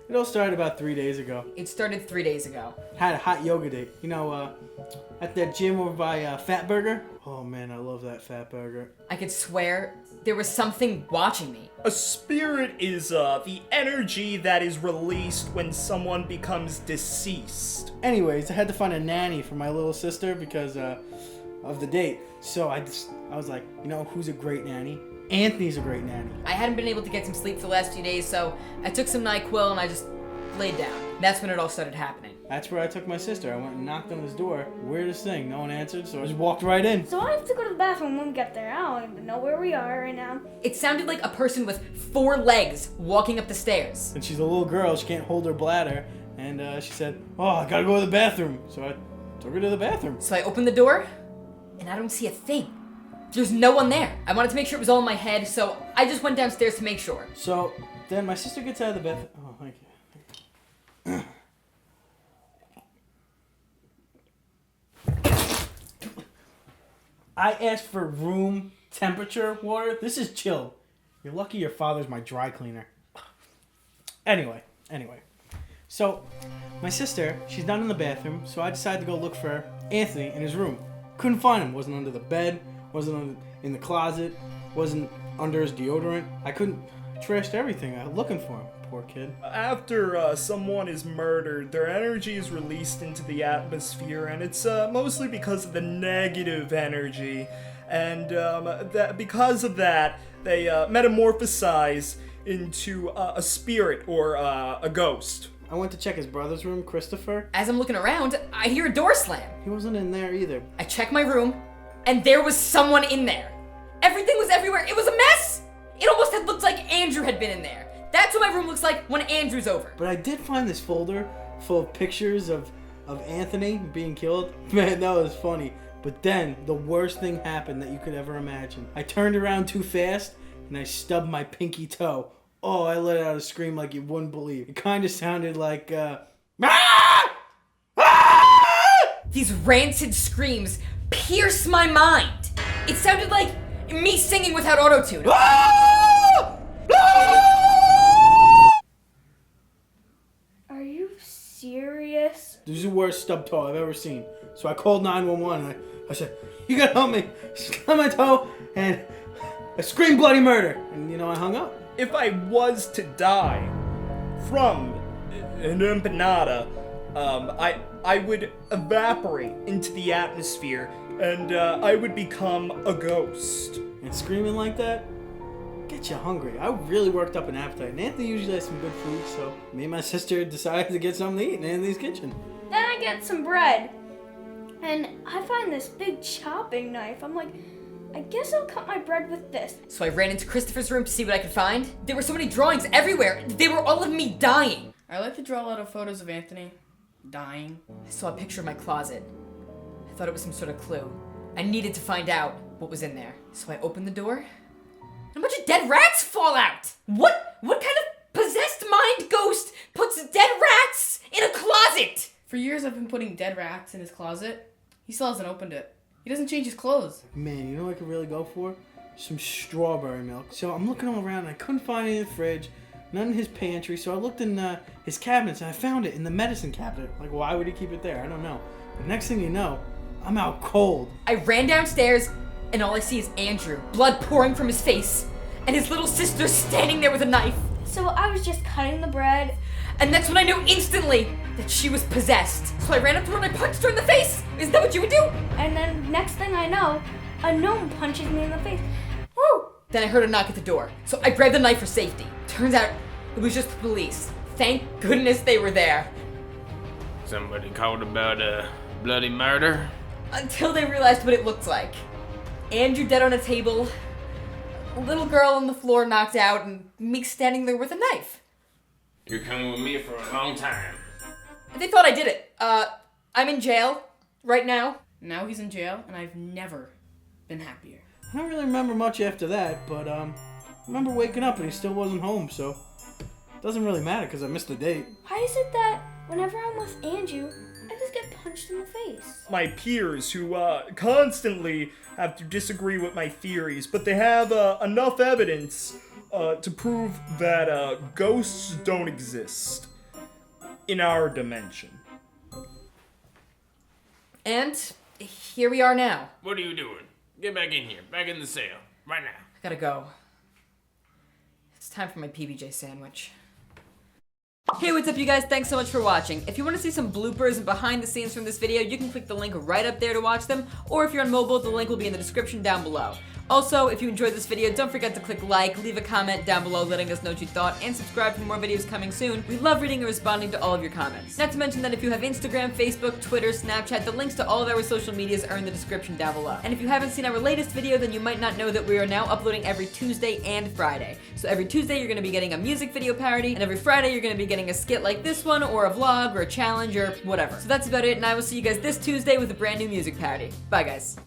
It all started about 3 days ago. It started 3 days ago. Had a hot yoga date. You know, at that gym over by Fat Burger. Oh man, I love that Fat Burger. I could swear there was something watching me. A spirit is the energy that is released when someone becomes deceased. Anyways, I had to find a nanny for my little sister because of the date. So I was like, you know who's a great nanny? Anthony's a great nanny. I hadn't been able to get some sleep for the last few days, so I took some NyQuil and I just laid down. That's when it all started happening. That's where I took my sister. I went and knocked on his door. Weirdest thing, no one answered, so I just walked right in. So I have to go to the bathroom when we get there. I don't even know where we are right now. It sounded like a person with 4 legs walking up the stairs. And she's a little girl, she can't hold her bladder. And she said, oh, I gotta go to the bathroom. So I took her to the bathroom. So I opened the door, and I don't see a thing. There's no one there. I wanted to make sure it was all in my head, so I just went downstairs to make sure. So then my sister gets out of the bathroom. Oh, thank you. I asked for room temperature water. This is chilled. You're lucky your father's my dry cleaner. Anyway. So my sister, she's not in the bathroom, so I decided to go look for Anthony in his room. Couldn't find him. Wasn't under the bed. Wasn't in the closet. Wasn't under his deodorant. I couldn't. Trashed everything. I was looking for him. Poor kid. After someone is murdered, their energy is released into the atmosphere, and it's mostly because of the negative energy. And because of that, they metamorphosize into a spirit or a ghost. I went to check his brother's room, Christopher. As I'm looking around, I hear a door slam. He wasn't in there either. I check my room, and there was someone in there. Everything was everywhere. It was a mess. It almost had looked like Andrew had been in there. That's what my room looks like when Andrew's over. But I did find this folder full of pictures of Anthony being killed. Man, that was funny. But then, the worst thing happened that you could ever imagine. I turned around too fast, and I stubbed my pinky toe. Oh, I let out a scream like you wouldn't believe. It kind of sounded like, Ah! Ah! These rancid screams pierce my mind. It sounded like me singing without auto-tune. Ah! Ah! Are you serious? This is the worst stub toe I've ever seen. So I called 911 and I said, you gotta help me. Stub my toe, and I screamed bloody murder. And you know, I hung up. If I was to die from an empanada, I would evaporate into the atmosphere, and I would become a ghost. And screaming like that, get you hungry. I really worked up an appetite. And Anthony usually has some good food, so me and my sister decided to get something to eat in Anthony's kitchen. Then I get some bread. And I find this big chopping knife. I'm like, I guess I'll cut my bread with this. So I ran into Christopher's room to see what I could find. There were so many drawings everywhere. They were all of me dying. I like to draw a lot of photos of Anthony dying. I saw a picture in my closet. I thought it was some sort of clue. I needed to find out what was in there. So I opened the door, and a bunch of dead rats fall out. What kind of possessed mind ghost puts dead rats in a closet? For years I've been putting dead rats in his closet. He still hasn't opened it. He doesn't change his clothes. Man, you know what I could really go for? Some strawberry milk. So I'm looking all around and I couldn't find any in the fridge, none in his pantry. So I looked in his cabinets and I found it in the medicine cabinet. Like, why would he keep it there? I don't know. But next thing you know, I'm out cold. I ran downstairs, and all I see is Andrew, blood pouring from his face, and his little sister standing there with a knife. So I was just cutting the bread. And that's when I knew instantly that she was possessed. So I ran up to her and I punched her in the face. Isn't that what you would do? And then next thing I know, a gnome punches me in the face. Woo! Then I heard a knock at the door. So I grabbed the knife for safety. Turns out it was just the police. Thank goodness they were there. Somebody called about a bloody murder? Until they realized what it looked like. Andrew dead on a table, a little girl on the floor knocked out, and me standing there with a knife. You're coming with me for a long time. They thought I did it. I'm in jail right now. Now he's in jail, and I've never been happier. I don't really remember much after that, but I remember waking up and he still wasn't home, so it doesn't really matter because I missed the date. Why is it that whenever I'm with Andrew, I just get punched in the face? My peers who constantly have to disagree with my theories, but they have enough evidence to prove that ghosts don't exist. in our dimension. And here we are now. What are you doing? Get back in here. Back in the cell. Right now. I gotta go. It's time for my PBJ sandwich. Hey, what's up you guys? Thanks so much for watching. If you want to see some bloopers and behind the scenes from this video, you can click the link right up there to watch them, or if you're on mobile, the link will be in the description down below. Also, if you enjoyed this video, don't forget to click like, leave a comment down below letting us know what you thought, and subscribe for more videos coming soon. We love reading and responding to all of your comments. Not to mention that if you have Instagram, Facebook, Twitter, Snapchat, the links to all of our social medias are in the description down below. And if you haven't seen our latest video, then you might not know that we are now uploading every Tuesday and Friday. So every Tuesday you're going to be getting a music video parody, and every Friday you're going to be getting a skit like this one, or a vlog, or a challenge, or whatever. So that's about it, and I will see you guys this Tuesday with a brand new music parody. Bye guys.